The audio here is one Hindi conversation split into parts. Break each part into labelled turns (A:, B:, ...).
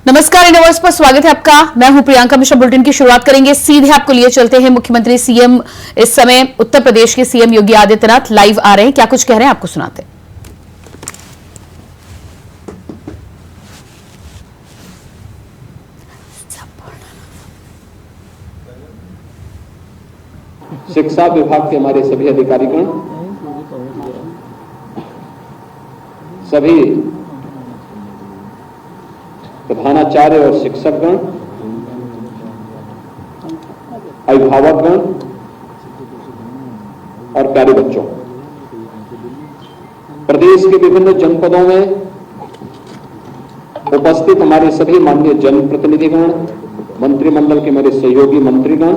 A: नमस्कार, इंडिया पर स्वागत है आपका। मैं हूं प्रियंका मिश्रा। बुलेटिन की शुरुआत करेंगे, सीधे आपको लिए चलते हैं। मुख्यमंत्री सीएम इस समय उत्तर प्रदेश के सीएम योगी आदित्यनाथ लाइव आ रहे हैं। क्या कुछ कह रहे हैं आपको सुनाते हैं।
B: शिक्षा विभाग के हमारे सभी अधिकारीगण, सभी प्रधानाचार्य और शिक्षकगण, अभिभावकगण और प्यारे बच्चों, प्रदेश के विभिन्न जनपदों में उपस्थित हमारे सभी माननीय जनप्रतिनिधिगण, मंत्रिमंडल के मेरे सहयोगी मंत्रीगण,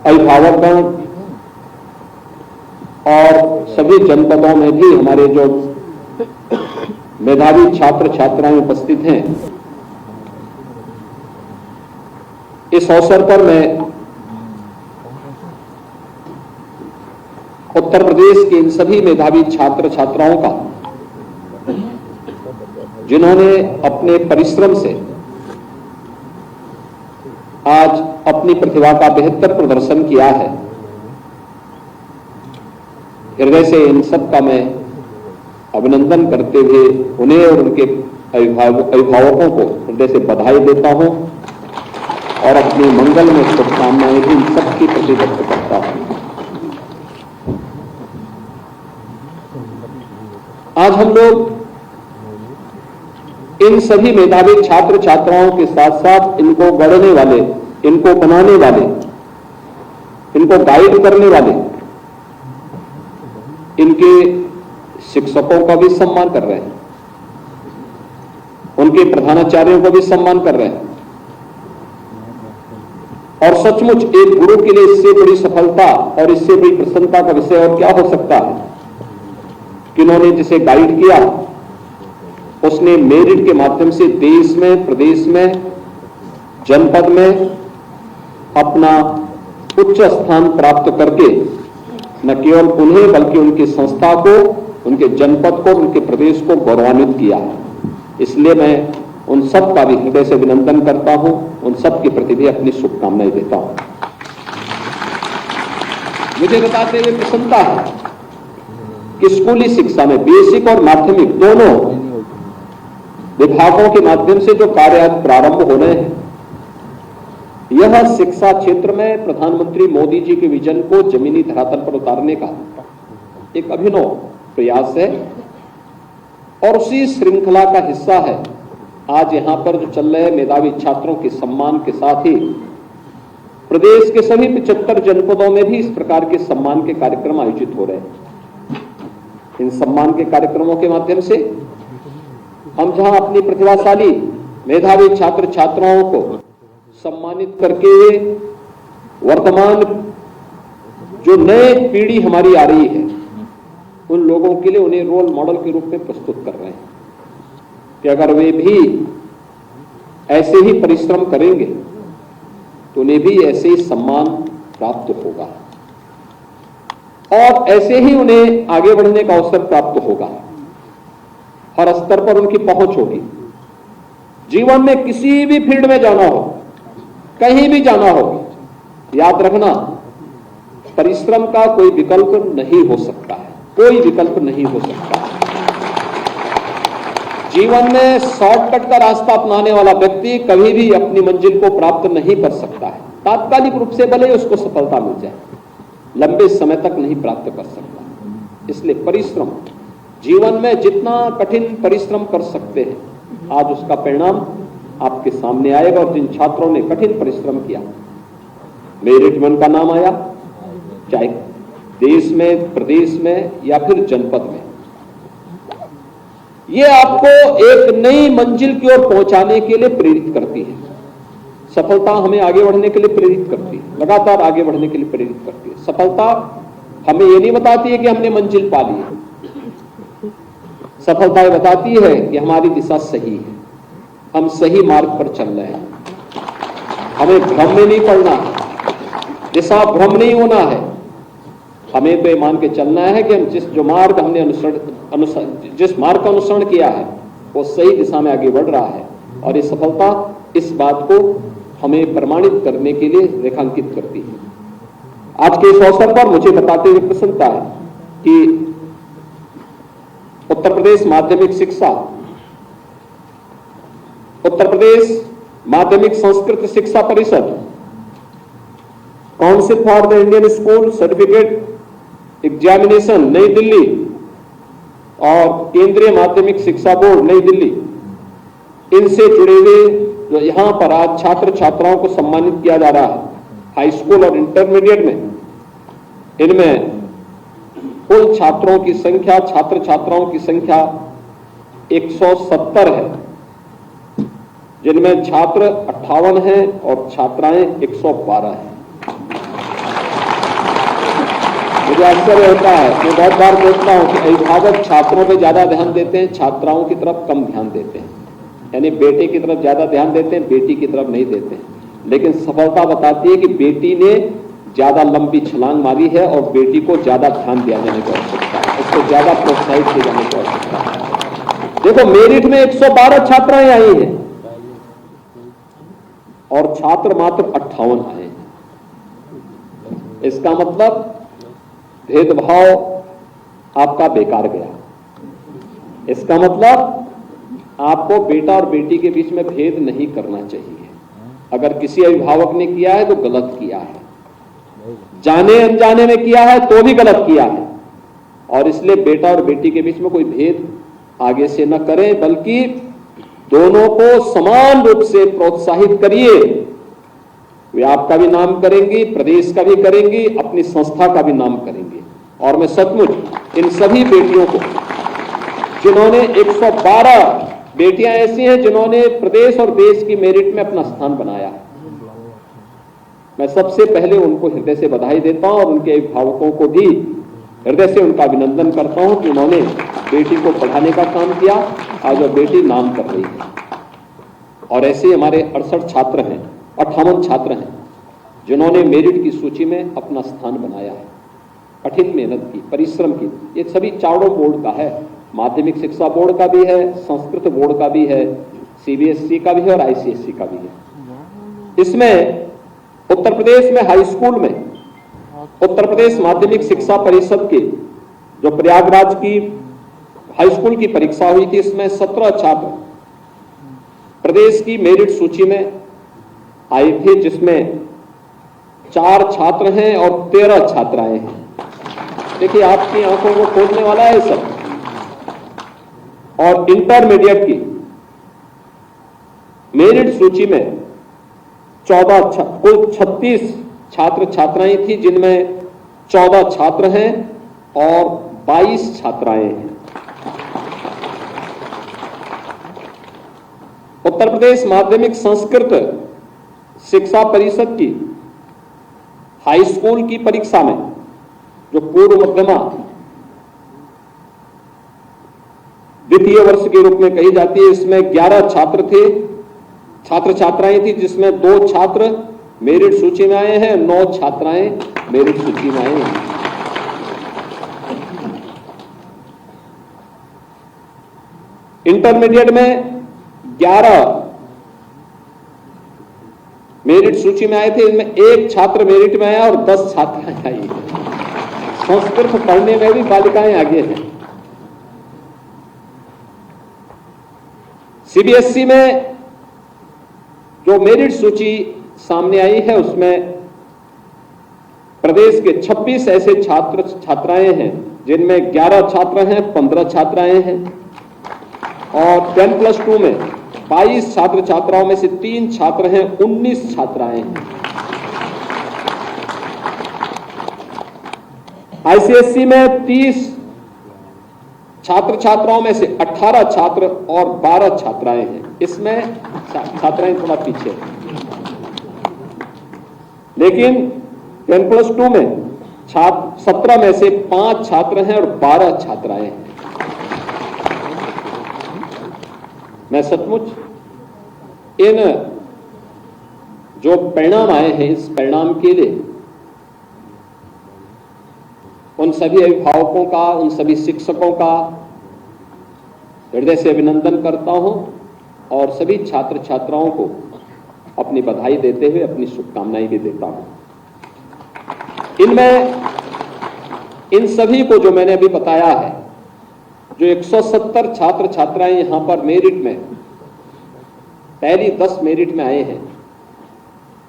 B: अभिभावकगण और सभी जनपदों में भी हमारे जो मेधावी छात्र छात्राएं उपस्थित हैं, इस अवसर पर मैं उत्तर प्रदेश के इन सभी मेधावी छात्र छात्राओं का, जिन्होंने अपने परिश्रम से आज अपनी प्रतिभा का बेहतर प्रदर्शन किया है, हृदय से इन सब का मैं अभिनंदन करते हुए उन्हें और उनके अभिभावकों को हृदय से बधाई देता हूं और अपनी मंगल में शुभकामनाएं भी इन सबकी प्रति व्यक्त करता हूं। आज हम लोग इन सभी मेधावी छात्र छात्राओं के साथ साथ इनको गढ़ने वाले, इनको बनाने वाले, इनको गाइड करने वाले इनके शिक्षकों का भी सम्मान कर रहे हैं, उनके प्रधानाचार्यों को भी सम्मान कर रहे हैं। और सचमुच एक गुरु के लिए इससे बड़ी सफलता और इससे बड़ी प्रसन्नता का विषय और क्या हो सकता है कि उन्होंने जिसे गाइड किया उसने मेरिट के माध्यम से देश में, प्रदेश में, जनपद में अपना उच्च स्थान प्राप्त करके न केवल उन्हें बल्कि उनकी संस्था को, उनके जनपद को, उनके प्रदेश को गौरवान्वित किया है। इसलिए मैं उन सब का भी हृदय से अभिनंदन करता हूं, उन सब के प्रति भी अपनी शुभकामनाएं देता हूं। मुझे बताते हुए प्रसन्नता है कि स्कूली शिक्षा में बेसिक और माध्यमिक दोनों विभागों के माध्यम से जो कार्य आज प्रारंभ हो रहे हैं, यह शिक्षा क्षेत्र में प्रधानमंत्री मोदी जी के विजन को जमीनी धरातल पर उतारने का एक अभिनव प्रयास है और उसी श्रृंखला का हिस्सा है आज यहां पर जो चल रहे मेधावी छात्रों के सम्मान के साथ ही प्रदेश के सभी 75 जनपदों में भी इस प्रकार के सम्मान के कार्यक्रम आयोजित हो रहे हैं। इन सम्मान के कार्यक्रमों के माध्यम से हम जहां अपनी प्रतिभाशाली मेधावी छात्र छात्राओं को सम्मानित करके वर्तमान जो नए पीढ़ी हमारी आ रही है उन लोगों के लिए उन्हें रोल मॉडल के रूप में प्रस्तुत कर रहे हैं कि अगर वे भी ऐसे ही परिश्रम करेंगे तो उन्हें भी ऐसे ही सम्मान प्राप्त होगा और ऐसे ही उन्हें आगे बढ़ने का अवसर प्राप्त होगा। हर स्तर पर उनकी पहुंच होगी। जीवन में किसी भी फील्ड में जाना हो, कहीं भी जाना हो, याद रखना परिश्रम का कोई विकल्प नहीं हो सकता है, कोई विकल्प नहीं हो सकता। जीवन में शॉर्टकट का रास्ता अपनाने वाला व्यक्ति कभी भी अपनी मंजिल को प्राप्त नहीं कर सकता है। तात्कालिक रूप से भले उसको सफलता मिल जाए, लंबे समय तक नहीं प्राप्त कर सकता। इसलिए परिश्रम, जीवन में जितना कठिन परिश्रम कर सकते हैं, आज उसका परिणाम आपके सामने आएगा। और जिन छात्रों ने कठिन परिश्रम किया, मेरिट में उनका नाम आया, चाहे देश में, प्रदेश में या फिर जनपद में, ये आपको एक नई मंजिल की ओर पहुंचाने के लिए प्रेरित करती है। सफलता हमें आगे बढ़ने के लिए प्रेरित करती है, लगातार आगे बढ़ने के लिए प्रेरित करती है। सफलता हमें ये नहीं बताती है कि हमने मंजिल पा ली है, सफलता ये बताती है कि हमारी दिशा सही है, हम सही मार्ग पर चल रहे हैं। हमें भ्रम में नहीं पड़ना है, दिशा भ्रम नहीं होना है। हमें तो ये मान के चलना है कि हम जिस मार्ग का अनुसरण किया है वो सही दिशा में आगे बढ़ रहा है और ये सफलता इस बात को हमें प्रमाणित करने के लिए रेखांकित करती है। आज के इस अवसर पर मुझे बताते हुए प्रसन्नता है कि उत्तर प्रदेश माध्यमिक शिक्षा, उत्तर प्रदेश माध्यमिक संस्कृत शिक्षा परिषद, council for the Indian school certificate examination नई दिल्ली और केंद्रीय माध्यमिक शिक्षा बोर्ड नई दिल्ली, इनसे जुड़े हुए जो यहां पर आज छात्र छात्राओं को सम्मानित किया जा रहा है हाई स्कूल और इंटरमीडिएट में, इनमें कुल छात्रों की संख्या, छात्र छात्राओं की संख्या 170 है, जिनमें छात्र 58 हैं और छात्राएं 112 हैं। मुझे आश्चर्य होता है, मैं बहुत बार देखता हूं कि अभिभावक छात्रों पर ज्यादा ध्यान देते हैं, छात्राओं की तरफ कम ध्यान देते हैं, यानी बेटे की तरफ ज्यादा ध्यान देते हैं, बेटी की तरफ नहीं देते हैं। लेकिन सफलता बताती है कि बेटी ने ज्यादा लंबी छलांग मारी है और बेटी को ज्यादा ध्यान दिया जाने की आवश्यकता है, उसको ज्यादा प्रोत्साहित किए जाने की आवश्यकता है। देखो, मेरिट में 112 छात्राएं आई हैं और छात्र मात्र 58 आए हैं। इसका मतलब भेदभाव आपका बेकार गया। इसका मतलब आपको बेटा और बेटी के बीच में भेद नहीं करना चाहिए। अगर किसी अभिभावक ने किया है तो गलत किया है, जाने अनजाने में किया है तो भी गलत किया है, और इसलिए बेटा और बेटी के बीच में कोई भेद आगे से न करें, बल्कि दोनों को समान रूप से प्रोत्साहित करिए। वे आपका भी नाम करेंगी, प्रदेश का भी करेंगी, अपनी संस्था का भी नाम करेंगे। और मैं सचमुच इन सभी बेटियों को, जिन्होंने 112 बेटियां ऐसी हैं जिन्होंने प्रदेश और देश की मेरिट में अपना स्थान बनाया है, मैं सबसे पहले उनको हृदय से बधाई देता हूं और उनके अभिभावकों को भी हृदय से उनका अभिनंदन करता हूं कि उन्होंने बेटी को पढ़ाने का काम किया। आज वो बेटी नाम कर रही है। और ऐसे हमारे 68 छात्र हैं, 58 छात्र हैं जिन्होंने मेरिट की सूची में अपना स्थान बनाया है। कठिन मेहनत की, परिश्रम की। ये सभी चारों बोर्ड का है, माध्यमिक शिक्षा बोर्ड का भी है, संस्कृत बोर्ड का भी है, सीबीएसई का भी है और आईसीएसई का भी है। इसमें उत्तर प्रदेश में हाई स्कूल में उत्तर प्रदेश माध्यमिक शिक्षा परिषद की जो प्रयागराज की हाई स्कूल की परीक्षा हुई थी, इसमें 17 छात्र प्रदेश की मेरिट सूची में आए थे, जिसमें 4 छात्र हैं और 13 छात्राएं हैं। देखिए, आपकी आंखों को खोलने वाला है सब। और इंटरमीडिएट की मेरिट सूची में 14 कुल 36 छात्र छात्राएं थी, जिनमें 14 छात्र हैं और 22 छात्राएं हैं। उत्तर प्रदेश माध्यमिक संस्कृत शिक्षा परिषद की हाई स्कूल की परीक्षा में जो पूर्व मध्यमा द्वितीय वर्ष के रूप में कही जाती है, इसमें 11 छात्र थे, छात्र छात्राएं थी, जिसमें 2 छात्र मेरिट सूची में आए हैं, 9 छात्राएं मेरिट सूची में आए हैं। इंटरमीडिएट में 11 मेरिट सूची में आए थे, इनमें 1 छात्र मेरिट में आया और 10 छात्राएं आई। संस्कृत पढ़ने में भी बालिकाएं आगे हैं। सीबीएसई में जो मेरिट सूची सामने आई है, उसमें प्रदेश के 26 ऐसे छात्र छात्राएं हैं, जिनमें 11 छात्र हैं, 15 छात्राएं हैं, और 10+2 में 22 छात्र छात्राओं में से 3 छात्र हैं, 19 छात्राएं हैं। आईसीएसई में 30 छात्र छात्राओं में से 18 छात्र और 12 छात्राएं हैं। इसमें छात्राएं थोड़ा पीछे हैं, लेकिन 10+2 में 17 में से 5 छात्र हैं और 12 छात्राएं हैं। मैं सचमुच इन जो परिणाम आए हैं, इस परिणाम के लिए उन सभी अभिभावकों का, उन सभी शिक्षकों का हृदय से अभिनंदन करता हूं और सभी छात्र छात्राओं को अपनी बधाई देते हुए अपनी शुभकामनाएं भी देता हूं। इनमें इन सभी को जो मैंने अभी बताया है, जो 170 छात्र छात्राएं यहां पर मेरिट में पहली 10 मेरिट में आए हैं,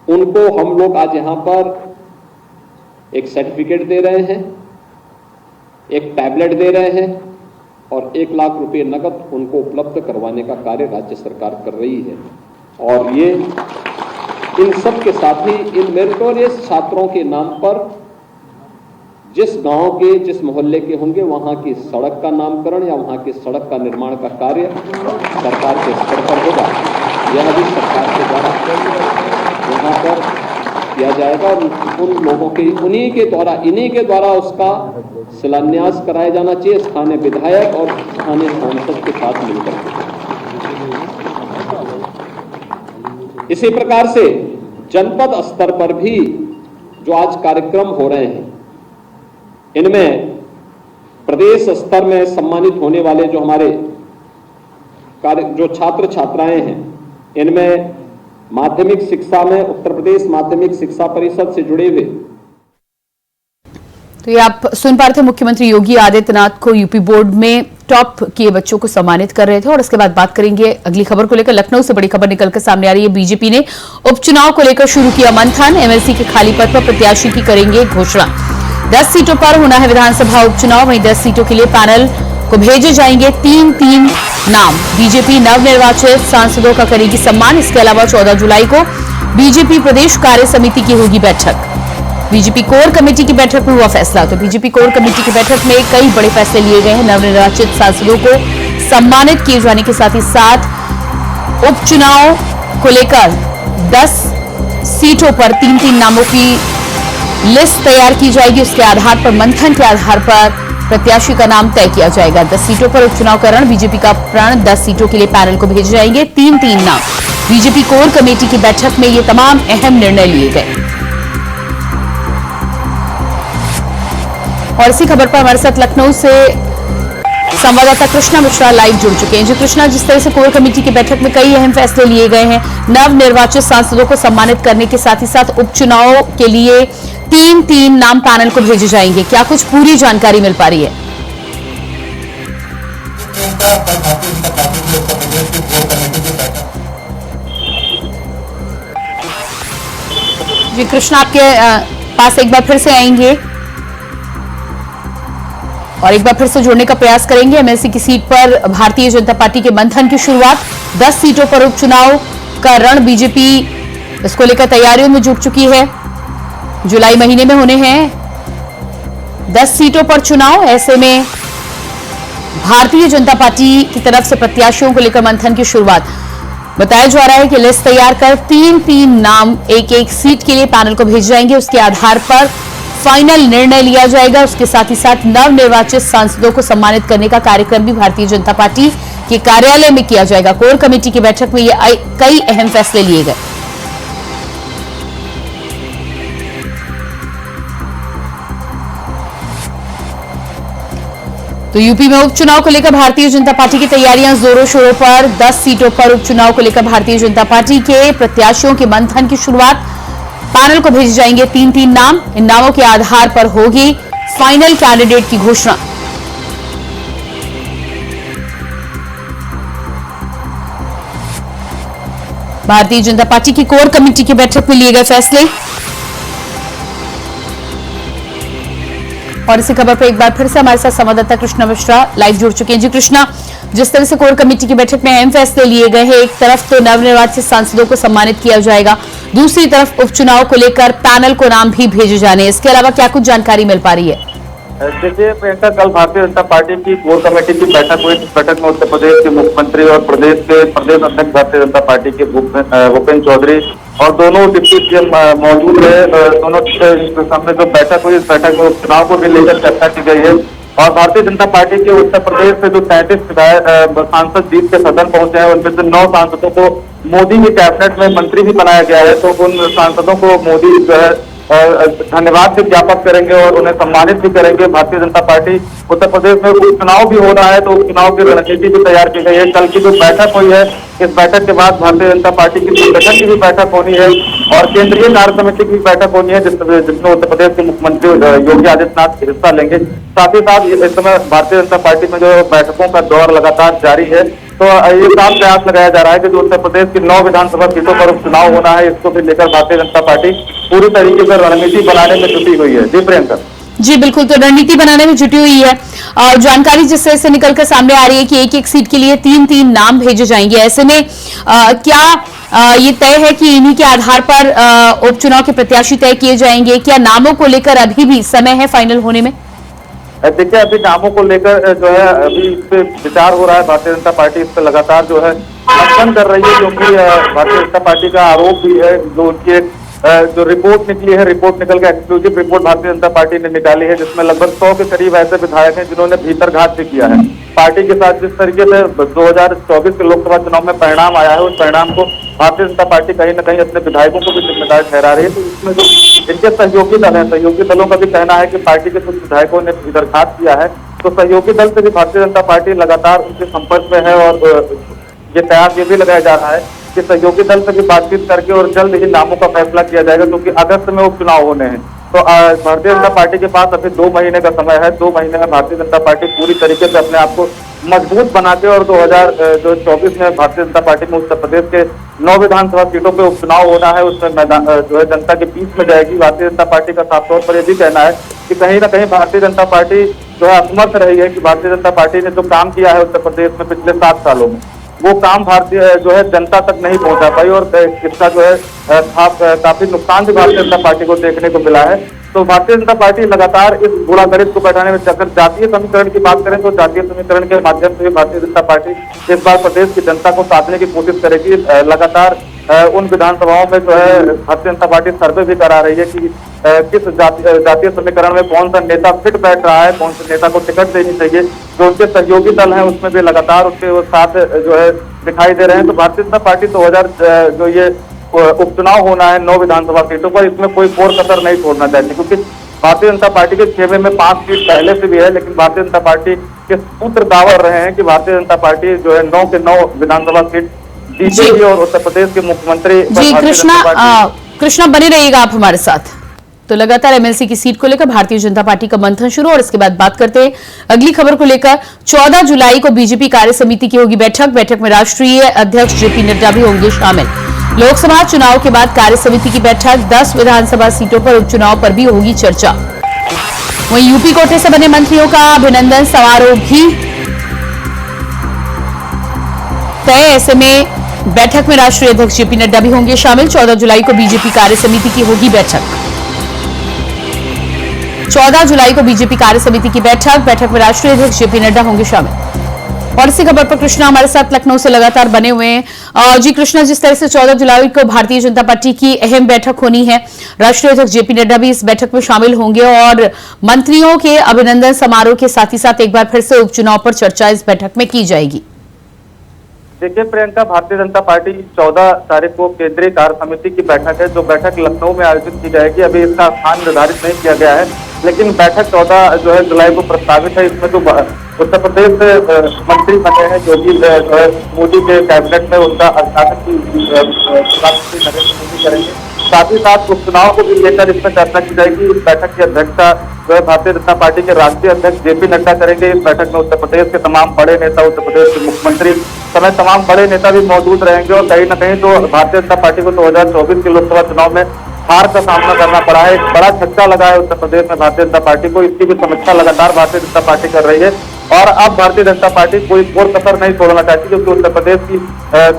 B: उनको हम लोग आज यहां पर एक सर्टिफिकेट दे रहे हैं, एक टैबलेट दे रहे हैं और 1 लाख रुपए नकद उनको उपलब्ध करवाने का कार्य राज्य सरकार कर रही है। और ये इन सब के साथ ही इन मेरिटोरियस छात्रों के नाम पर जिस गांव के, जिस मोहल्ले के होंगे, वहां की सड़क का नामकरण या वहां की सड़क का निर्माण का कार्य सरकार के स्तर पर होगा। यह भी सरकार के द्वारा वहां पर किया जाएगा और उन लोगों के इन्हीं के द्वारा उसका शिलान्यास कराया जाना चाहिए, स्थानीय विधायक और स्थानीय सांसद के साथ मिलकर। इसी प्रकार से जनपद स्तर पर भी जो आज कार्यक्रम हो रहे हैं, इनमें प्रदेश स्तर में सम्मानित होने वाले जो हमारे जो छात्र छात्राएं हैं, इनमें माध्यमिक शिक्षा में उत्तर प्रदेश माध्यमिक शिक्षा परिषद से जुड़े हुए।
A: तो ये आप सुन पा रहे थे, मुख्यमंत्री योगी आदित्यनाथ को यूपी बोर्ड में टॉप किए बच्चों को सम्मानित कर रहे थे। और इसके बाद बात करेंगे अगली खबर को लेकर। लखनऊ से बड़ी खबर निकलकर सामने आ रही है। बीजेपी ने उपचुनाव को लेकर शुरू किया मंथन। एमएलसी के खाली पद पर प्रत्याशी की करेंगे घोषणा। 10 सीटों पर होना है विधानसभा उपचुनाव। वहीं 10 सीटों के लिए पैनल को भेजे जाएंगे 3-3 नाम। बीजेपी नवनिर्वाचित सांसदों का करेगी सम्मान। इसके अलावा 14 जुलाई को बीजेपी प्रदेश कार्य समिति की होगी बैठक। बीजेपी कोर कमेटी की बैठक में हुआ फैसला। तो बीजेपी कोर कमेटी की बैठक में कई बड़े फैसले लिए गए हैं। नवनिर्वाचित सांसदों को सम्मानित किए जाने के साथ ही साथ उपचुनाव को लेकर 10 सीटों पर 3-3 नामों की लिस्ट तैयार की जाएगी। उसके आधार पर, मंथन के आधार पर प्रत्याशी का नाम तय किया जाएगा। 10 सीटों पर उपचुनाव का रण, बीजेपी का प्रण। 10 सीटों के लिए पैनल को भेजे जाएंगे 3-3 नाम। बीजेपी कोर कमेटी की बैठक में ये तमाम अहम निर्णय लिए गए। और इसी खबर पर हमारे साथ लखनऊ से संवाददाता कृष्णा मिश्रा लाइव जुड़ चुके हैं। जी कृष्णा, जिस तरह से कोर कमेटी की बैठक में कई अहम फैसले लिए गए हैं, नवनिर्वाचित सांसदों को सम्मानित करने के साथ ही साथ उपचुनाव के लिए 3-3 नाम पैनल को भेजे जाएंगे, क्या कुछ पूरी जानकारी मिल पा रही है? जी कृष्णा, आपके पास एक बार फिर से आएंगे और एक बार फिर से जुड़ने का प्रयास करेंगे। एमएलसी की सीट पर भारतीय जनता पार्टी के मंथन की शुरुआत। 10 सीटों पर उपचुनाव का रण, बीजेपी इसको लेकर तैयारियों में जुट चुकी है। जुलाई महीने में होने हैं 10 सीटों पर चुनाव। ऐसे में भारतीय जनता पार्टी की तरफ से प्रत्याशियों को लेकर मंथन की शुरुआत। बताया जा रहा है कि लिस्ट तैयार कर 3-3 नाम एक सीट के लिए पैनल को भेज जाएंगे। उसके आधार पर फाइनल निर्णय लिया जाएगा। उसके साथ ही साथ नवनिर्वाचित सांसदों को सम्मानित करने का कार्यक्रम भी भारतीय जनता पार्टी के कार्यालय में किया जाएगा। कोर कमेटी की बैठक में ये कई अहम फैसले लिए गए। तो यूपी में उपचुनाव को लेकर भारतीय जनता पार्टी की तैयारियां जोरों शोरों पर। 10 सीटों पर उपचुनाव को लेकर भारतीय जनता पार्टी के प्रत्याशियों के मंथन की शुरुआत। पैनल को भेजे जाएंगे 3-3 नाम। इन नामों के आधार पर होगी फाइनल कैंडिडेट की घोषणा। भारतीय जनता पार्टी की कोर कमेटी की बैठक में लिए गए फैसले। और इसी खबर पर एक बार फिर से हमारे साथ संवाददाता कृष्णा मिश्रा लाइव जुड़ चुके हैं। जी कृष्णा, जिस तरह से कोर कमेटी की बैठक में अहम फैसले लिए गए हैं, एक तरफ तो नवनिर्वाचित सांसदों को सम्मानित किया जाएगा, दूसरी तरफ उपचुनाव को लेकर पैनल को नाम भी भेजे जाने। इसके अलावा क्या कुछ जानकारी मिल पा रही है?
C: देखिए प्रियंका, कल भारतीय जनता पार्टी की कोर कमेटी की बैठक हुई। इस बैठक में उत्तर प्रदेश के मुख्यमंत्री और प्रदेश के प्रदेश अध्यक्ष भारतीय जनता पार्टी के भूपेंद्र चौधरी और दोनों डिप्टी सीएम मौजूद रहे। दोनों सामने जो बैठक हुई, इस बैठक में उपचुनाव को भी लेकर चर्चा की गई है। और भारतीय जनता पार्टी के उत्तर प्रदेश से जो 33 सांसद जीत के सदन पहुंचे हैं, उनमें से 9 सांसदों को मोदी की कैबिनेट में मंत्री भी बनाया गया है। तो उन सांसदों को मोदी जो है धन्यवाद भी ज्ञापन करेंगे और उन्हें सम्मानित भी करेंगे। भारतीय जनता पार्टी उत्तर प्रदेश में उपचुनाव भी हो रहा है, तो उपचुनाव की रणनीति भी तैयार की गई है। कल की जो बैठक हुई है, इस बैठक के बाद भारतीय जनता पार्टी की संगठन की भी बैठक होनी है और केंद्रीय कार्य समिति की भी बैठक होनी है, जिसमें उत्तर प्रदेश के मुख्यमंत्री योगी आदित्यनाथ हिस्सा लेंगे। साथ ही साथ इस समय भारतीय जनता पार्टी में जो बैठकों का दौर लगातार जारी है, तो ये साफ प्रयास लगाया जा रहा है कि जो उत्तर प्रदेश की 9 विधानसभा सीटों पर उपचुनाव होना है, इसको भी लेकर भारतीय जनता पार्टी पूरी तरीके से रणनीति बनाने में जुटी हुई है। जी प्रियंका।
A: जी बिल्कुल, तो रणनीति बनाने में जुटी हुई है और जानकारी जिस तरह से निकलकर सामने आ रही है कि एक एक सीट के लिए 3-3 नाम भेजे जाएंगे। ऐसे में क्या ये तय है कि इन्हीं के आधार पर उपचुनाव के प्रत्याशी तय किए जाएंगे? क्या नामों को लेकर अभी भी समय है फाइनल होने में?
C: देखिए, अभी नामों को लेकर जो है अभी इस पे विचार हो रहा है। भारतीय जनता पार्टी इस पे लगातार जो है मंथन कर रही है, क्योंकि भारतीय जनता पार्टी का आरोप भी है, जो उनकी एक जो रिपोर्ट निकली है, रिपोर्ट निकल के exclusive report Bharatiya Janata party ने निकाली है, जिसमें लगभग 100 के करीब ऐसे विधायक हैं जिन्होंने भीतरघात भी किया है पार्टी के साथ। जिस तरीके से 2024 के लोकसभा चुनाव में परिणाम आया है, उस परिणाम को भारतीय जनता पार्टी कहीं न कहीं अपने विधायकों को भी जिम्मेदार ठहरा रही है। तो इसमें जो इनके सहयोगी दल है, सहयोगी दलों का भी कहना है कि पार्टी के कुछ विधायकों ने भीतरघात किया है, तो सहयोगी दल से भी भारतीय जनता पार्टी लगातार उनके संपर्क में है और ये प्रयास ये भी लगाया जा रहा है कि सहयोगी दल से भी बातचीत करके और जल्द ही नामों का फैसला किया जाएगा, क्योंकि अगस्त में उपचुनाव होने हैं। तो भारतीय जनता पार्टी के पास अभी 2 महीने का समय है। 2 महीने में भारतीय जनता पार्टी पूरी तरीके से अपने आप को मजबूत बना के और 2024 में भारतीय जनता पार्टी में उत्तर प्रदेश के 9 विधानसभा सीटों पे उपचुनाव होना है, उसमें मैदान जो है जनता के बीच में जाएगी। भारतीय जनता पार्टी का साफ तौर पर यह भी कहना है कि कहीं ना कहीं भारतीय जनता पार्टी जो है असमर्थ रही है कि भारतीय जनता पार्टी ने जो काम किया है उत्तर प्रदेश में पिछले 7 सालों में, वो काम भारतीय जो है जनता तक नहीं पहुंचा पाई और इसका जो है काफी नुकसान भी भारतीय जनता पार्टी को देखने को मिला है। तो भारतीय जनता पार्टी लगातार इस बूढ़ा गणित को बैठाने में, अगर जातीय समीकरण की बात करें तो जातीय समीकरण के माध्यम से भारतीय जनता पार्टी इस बार प्रदेश की जनता को साधने की कोशिश करेगी। लगातार उन विधानसभाओं में जो है भारतीय जनता पार्टी सर्वे भी करा रही है कि किस जातीय समीकरण में कौन सा नेता फिट बैठ रहा है, कौन से नेता को टिकट देनी चाहिए। जो उनके सहयोगी दल हैं उसमें भी लगातार उसके साथ जो है दिखाई दे रहे हैं। तो भारतीय जनता पार्टी 2000 जो ये उपचुनाव होना है 9 विधानसभा सीटों पर, इसमें कोई कोर कसर नहीं छोड़ना चाहती, क्योंकि भारतीय जनता पार्टी के खेमे में 5 सीट पहले से भी है, लेकिन भारतीय जनता पार्टी के सूत्र दावर रहे हैं कि भारतीय जनता पार्टी जो है 9 के 9 विधानसभा सीट जीतेगी और उत्तर प्रदेश के मुख्यमंत्री।
A: जी कृष्णा बने रहिएगा आप हमारे साथ। तो लगातार एमएलसी की सीट को लेकर भारतीय जनता पार्टी का मंथन शुरू, और इसके बाद बात करते हैं अगली खबर को लेकर। 14 जुलाई को बीजेपी कार्य समिति की होगी बैठक में राष्ट्रीय अध्यक्ष जेपी नड्डा भी होंगे शामिल। लोकसभा चुनाव के बाद कार्य समिति की बैठक, 10 विधानसभा सीटों पर उपचुनाव पर भी होगी चर्चा। वहीं यूपी कोटे से बने मंत्रियों का अभिनंदन समारोह भी तय। ऐसे में बैठक में राष्ट्रीय अध्यक्ष जेपी नड्डा भी होंगे शामिल। 14 जुलाई को बीजेपी कार्य समिति की होगी बैठक। 14 जुलाई को बीजेपी कार्य समिति की बैठक में राष्ट्रीय अध्यक्ष जेपी नड्डा होंगे शामिल। और इसी खबर पर कृष्णा हमारे साथ लखनऊ से लगातार बने हुए हैं। जी कृष्णा, जिस तरह से 14 जुलाई को भारतीय जनता पार्टी की अहम बैठक होनी है, राष्ट्रीय अध्यक्ष जेपी नड्डा भी इस बैठक में शामिल होंगे और मंत्रियों के अभिनंदन समारोह के साथ ही साथ एक बार फिर से उपचुनाव पर चर्चा इस बैठक में की जाएगी।
C: देखिए प्रियंका, भारतीय जनता पार्टी 14 तारीख को केंद्रीय कार्य समिति की बैठक है, जो बैठक लखनऊ में आयोजित की जाएगी। अभी इसका स्थान निर्धारित नहीं किया गया है, लेकिन बैठक 14 जो है जुलाई को प्रस्तावित है। इसमें जो उत्तर प्रदेश से मंत्री बने हैं जो कि मोदी के कैबिनेट में उनका अभिनंदन की प्रधानमंत्री नरेंद्र मोदी करेंगे। साथ ही साथ उपचुनाव को भी लेकर इसमें चर्चा की जाएगी। इस बैठक की अध्यक्षता जो है भारतीय जनता पार्टी के राष्ट्रीय अध्यक्ष जेपी नड्डा करेंगे। इस बैठक में उत्तर प्रदेश के तमाम बड़े नेता, उत्तर प्रदेश के मुख्यमंत्री समेत तमाम बड़े नेता भी मौजूद रहेंगे और कहीं न कहीं तो भारतीय जनता पार्टी को 2024 के लोकसभा चुनाव में हार का सामना करना पड़ा है। एक बड़ा झटका लगा है उत्तर प्रदेश में भारतीय जनता पार्टी को। इसकी भी समीक्षा लगातार भारतीय जनता पार्टी कर रही है और अब भारतीय जनता पार्टी कोई कोर कसर नहीं छोड़ना चाहती, क्योंकि उत्तर प्रदेश की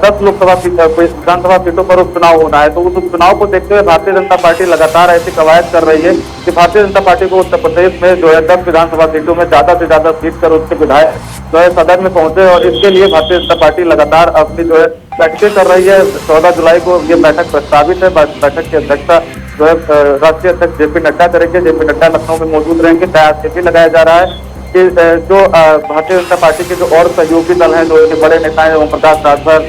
C: 10 लोकसभा विधानसभा सीटों पर उपचुनाव होना है। तो उस उपचुनाव को देखते हुए भारतीय जनता पार्टी लगातार ऐसी कवायद कर रही है कि भारतीय जनता पार्टी को उत्तर प्रदेश में जो है 10 विधानसभा सीटों में ज्यादा से ज्यादा सीट कर उसके विधायक जो है सदन में पहुंचे, और इसके लिए भारतीय जनता पार्टी लगातार अपनी जो है बैठकें कर रही है। 14 जुलाई को ये बैठक प्रस्तावित है। बैठक की अध्यक्षता जो है राष्ट्रीय अध्यक्ष जेपी नड्डा करेंगे। जेपी नड्डा लखनऊ में मौजूद रहेंगे। प्रयास ये भी लगाया जा रहा है कि जो भारतीय जनता पार्टी के जो और सहयोगी दल हैं, जो उनके बड़े नेता हैं, ओम प्रकाश राजभर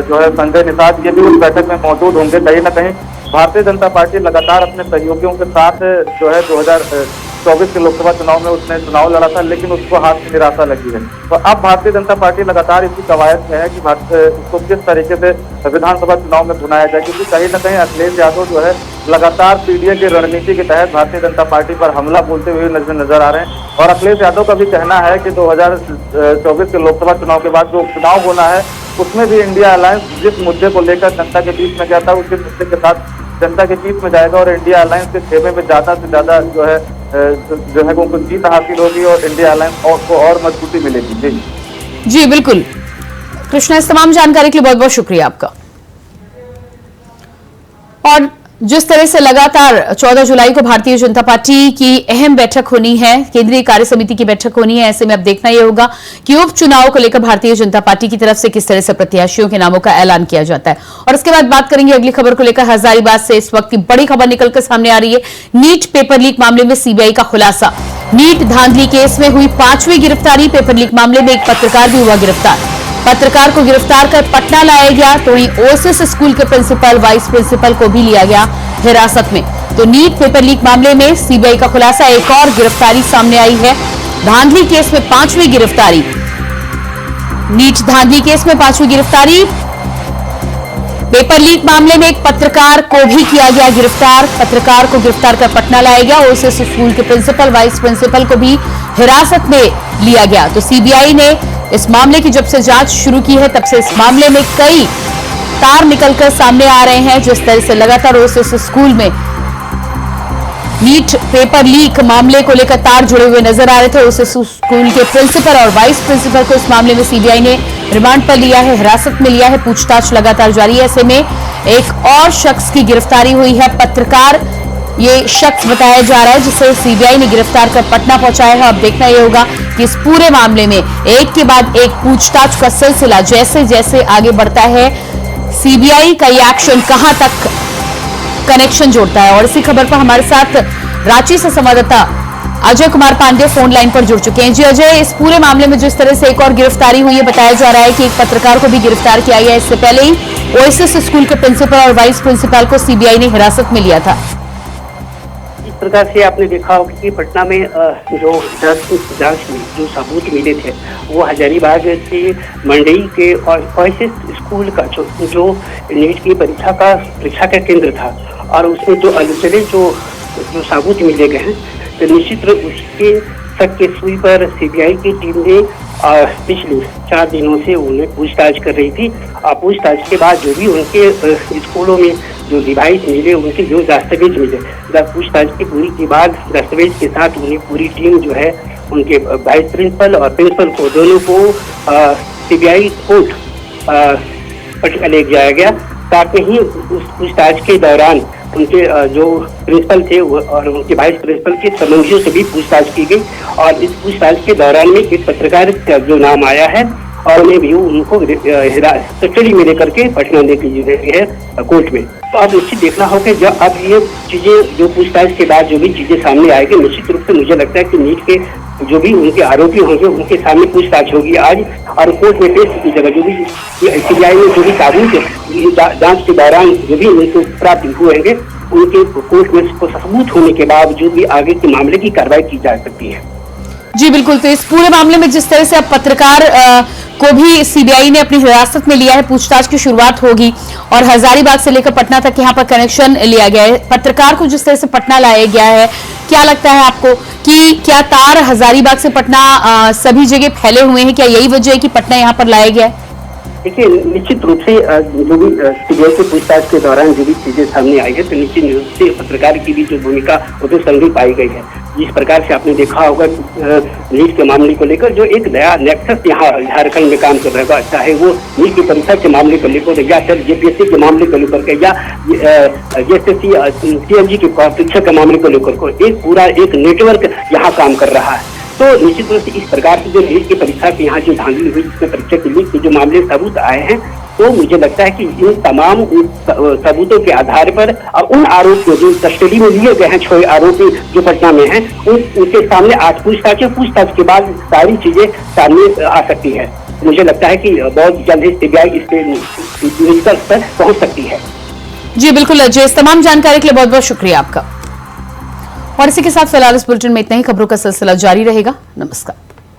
C: जो है संजय निषाद, ये भी उस बैठक में मौजूद होंगे। कहीं ना कहीं भारतीय जनता पार्टी लगातार अपने सहयोगियों के साथ जो है 2024 के लोकसभा चुनाव में उसने चुनाव लड़ा था, लेकिन उसको हाथ में निराशा लगी है। तो अब भारतीय जनता पार्टी लगातार इसी कवायद में है कि उसको किस तरीके से विधानसभा चुनाव में भुनाया जाए, क्योंकि कहीं न कहीं अखिलेश यादव जो है लगातार पीडीए की रणनीति के तहत भारतीय जनता पार्टी पर हमला बोलते हुए नजर आ रहे हैं। और अखिलेश यादव का भी कहना है कि 2024 के लोकसभा चुनाव के बाद जो उपचुनाव होना है उसमें भी इंडिया अलायंस जिस मुद्दे को लेकर जनता के बीच में गया था उसी मुद्दे के साथ जनता के बीच में जाएगा और इंडिया अलायंस के खेमे में ज्यादा से ज्यादा जो है उनको जीत हासिल होगी और इंडिया अलायंस को और मजबूती मिलेगी।
A: जी बिल्कुल कृष्णा, इस तमाम जानकारी के लिए बहुत बहुत शुक्रिया आपका। और जिस तरह से लगातार 14 जुलाई को भारतीय जनता पार्टी की अहम बैठक होनी है, केंद्रीय कार्य समिति की बैठक होनी है, ऐसे में अब देखना यह होगा कि उपचुनाव को लेकर भारतीय जनता पार्टी की तरफ से किस तरह से प्रत्याशियों के नामों का ऐलान किया जाता है। और इसके बाद बात करेंगे अगली खबर को लेकर। हजारीबाग से इस वक्त की बड़ी खबर निकलकर सामने आ रही है। नीट पेपर लीक मामले में सीबीआई का खुलासा। नीट धांधली केस में हुई 5वीं गिरफ्तारी। पेपर लीक मामले में एक पत्रकार भी हुआ गिरफ्तार। पत्रकार को गिरफ्तार कर पटना लाया गया, तो वहीं ओएसएस स्कूल के प्रिंसिपल, वाइस प्रिंसिपल को भी लिया गया हिरासत में। तो नीट पेपर लीक मामले में सीबीआई का खुलासा, एक और गिरफ्तारी सामने आई है। धांधली केस में 5वीं गिरफ्तारी। नीट धांधली केस में 5वीं गिरफ्तारी। पेपर लीक मामले में एक पत्रकार को भी किया गया गिरफ्तार। पत्रकार को गिरफ्तार कर पटना लाया गया। ओएसएस स्कूल के प्रिंसिपल, वाइस प्रिंसिपल को भी हिरासत में लिया गया। तो सीबीआई ने इस मामले की जब से जांच शुरू की है तब से इस मामले में कई तार निकलकर सामने आ रहे हैं। जिस तरह से लगातार ओएसएस स्कूल में नीट पेपर लीक मामले को लेकर तार जुड़े हुए नजर आ रहे थे। ओएसएस स्कूल के प्रिंसिपल और वाइस प्रिंसिपल को इस मामले में सीबीआई ने रिमांड पर लिया है, हिरासत में लिया है। पूछताछ लगातार जारी है। ऐसे में एक और शख्स की गिरफ्तारी हुई है, पत्रकार ये शख्स बताया जा रहा है जिसे सीबीआई ने गिरफ्तार कर पटना पहुंचाया है। अब देखना यह होगा कि इस पूरे मामले में एक के बाद एक पूछताछ का सिलसिला जैसे जैसे आगे बढ़ता है, सीबीआई का ये एक्शन कहां तक कनेक्शन जोड़ता है। और इसी खबर पर हमारे साथ रांची से संवाददाता अजय कुमार पांडे फोन लाइन पर जुड़ चुके हैं। जी अजय, इस पूरे मामले में जिस तरह से एक और गिरफ्तारी हुई है, बताया जा रहा है कि एक पत्रकार को भी गिरफ्तार किया गया। इससे पहले ही ओएसएस स्कूल के प्रिंसिपल और वाइस प्रिंसिपल को सीबीआई ने हिरासत में लिया था।
D: इस प्रकार से आपने देखा होगा कि पटना में जो जांच में जो सबूत मिले थे वो हजारीबाग से मंडई के और ओएसएस स्कूल का जो नीट की परीक्षा का केंद्र था और उसमें जो अलचले जो सबूत मिले गए हैं, तो निश्चित रूप उसके शक के सुई पर सीबीआई की टीम ने पिछले 4 दिनों से उन्हें पूछताछ कर रही थी। पूछताछ के बाद जो भी उनके स्कूलों में जो डिवाइस मिले, उनके जो दस्तावेज मिले, पूछताछ की पूरी के बाद दस्तावेज के साथ उन्हें पूरी टीम जो है उनके वाइस प्रिंसिपल और प्रिंसिपल को दोनों को सीबीआई कोर्ट पटना ले जाया गया, ताकि ही उस पूछताछ के दौरान उनके जो प्रिंसिपल थे और उनके वाइस प्रिंसिपल के संबंधियों से भी पूछताछ की गई। और इस पूछताछ के दौरान में एक पत्रकार का जो नाम आया है और उन्हें भी उनको कस्टडी में लेकर के पटना लेके गई है कोर्ट में। तो अब निश्चित देखना होगा जब अब ये चीजें जो पूछताछ के बाद जो भी चीजें सामने आएगी, निश्चित रूप से मुझे लगता है कि नीट के जो भी उनके आरोपी होंगे उनके सामने पूछताछ होगी आज और कोर्ट में पेश की जाएगा। जो भी सीबीआई में जो भी सबूत जांच के दौरान जो भी उनको प्राप्त हुए होंगे उनके कोर्ट में सबूत होने के बावजूद भी आगे के मामले की कार्रवाई की जा सकती है।
A: जी बिल्कुल, तो इस पूरे मामले में जिस तरह से अब पत्रकार को भी सीबीआई ने अपनी हिरासत में लिया है, पूछताछ की शुरुआत होगी और हजारीबाग से लेकर पटना तक यहाँ पर कनेक्शन लिया गया है। पत्रकार को जिस तरह से पटना लाया गया है, क्या लगता है आपको कि क्या तार हजारीबाग से पटना सभी जगह फैले हुए हैं? क्या यही वजह है कि पटना यहाँ पर लाया गया है?
D: देखिए, निश्चित रूप से जो भी सीबीआई के पूछताछ के दौरान जो भी चीजें सामने आई है, तो निश्चित रूप से पत्रकार की भी जो भूमिका वो तो संगी पाई गई है। जिस प्रकार से आपने देखा होगा नीट के मामले को लेकर जो एक नया नेक्सस यहाँ झारखंड में काम कर रहा है, चाहे वो नीट की परीक्षा के मामले को लेकर या फिर जेपीएससी के मामले को लेकर के या जेएसएससी सीएमजी की परीक्षा के मामले को लेकर एक पूरा एक नेटवर्क यहाँ काम कर रहा है। तो निश्चित रूप से इस प्रकार से जो नीट की परीक्षा की यहाँ जो धांधली हुई, जिसमें परीक्षा के लीक के जो मामले सबूत आए हैं, तो मुझे लगता है कि इन तमाम सबूतों के आधार पर उन आरोपियों जो कस्टडी में लिए गए हैं 6 आरोपी जो पटना में हैं, उनके सामने आज पूछताछ के बाद सारी चीजें सामने आ सकती है। मुझे लगता है कि बहुत जल्द ही सीबीआई इस पे निष्कर्ष पर पहुंच सकती है।
A: जी बिल्कुल अजय, इस तमाम जानकारी के लिए बहुत बहुत शुक्रिया आपका। और इसी के साथ फिलहाल इस बुलेटिन में इतना ही। खबरों का सिलसिला जारी रहेगा। नमस्कार।